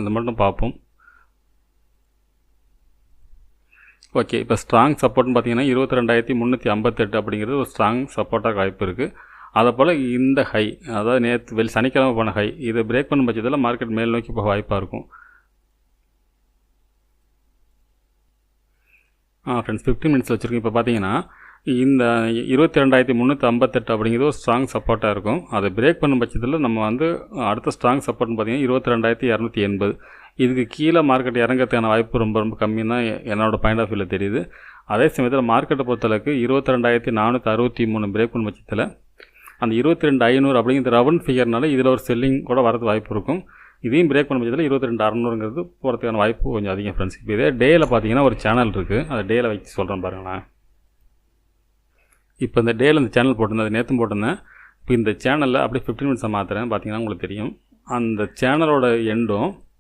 இந்த மட்டும் பார்ப்போம். ஓகே, இப்போ ஸ்ட்ராங் சப்போர்ட்னு பார்த்தீங்கன்னா 22,358 அப்படிங்கிறது ஒரு ஸ்ட்ராங் சப்போர்ட்டாக வாய்ப்பு இருக்குது. அதை போல் இந்த ஹை, அதாவது நேற்று சனிக்கிழமை போன ஹை, இதை பிரேக் பண்ணும் பட்சத்தில் மார்க்கெட் மேல் நோக்கி போக வாய்ப்பாக இருக்கும். ஃப்ரெண்ட்ஸ் 15 மினிட்ஸ் வச்சுருக்கேன். இப்போ பார்த்தீங்கன்னா இந்த 22,358 அப்படிங்கிறது ஒரு ஸ்ட்ராங் சப்போர்ட்டாக இருக்கும். அதை பிரேக் பண்ணும் பட்சத்தில் நம்ம வந்து அடுத்த ஸ்ட்ராங் சப்போர்ட்னு பார்த்தீங்கன்னா 22,280. இதுக்கு கீழே மார்க்கெட் இறங்கிறதுக்கான வாய்ப்பு ரொம்ப ரொம்ப கம்மின்னு தான் என்னோடய பாயிண்ட் ஆஃப் வியூவில் தெரியுது. அதே சமயத்தில் மார்க்கெட்டை பொறுத்தளவுக்கு 22,463 பிரேக் பண்ணும் பட்சத்தில் அந்த 22,500 அப்படிங்கிற ரவுண்ட் ஃபிகர்னால இதில் ஒரு செல்லிங் கூட வரது வாய்ப்பு இருக்கும். இதையும் பிரேக் பண்ண பட்சத்தில் 22,600ங்கிறது போகிறதுக்கான வாய்ப்பு கொஞ்சம் அதிகம் ஃப்ரெண்ட்ஸ். இப்போ இதே டேயில் பார்த்தீங்கன்னா ஒரு சேனல் இருக்குது, அதை டேயில் வச்சு சொல்கிறேன் பாருங்களேன். இப்போ இந்த டேயில் இந்த சேனல் போட்டிருந்தேன், அது நேற்று போட்டிருந்தேன். இப்போ இந்த சேனலில் அப்படியே 15 மினிட்ஸை மாற்றுறேன். பார்த்தீங்கன்னா உங்களுக்கு தெரியும் அந்த சேனலோட எண்டும்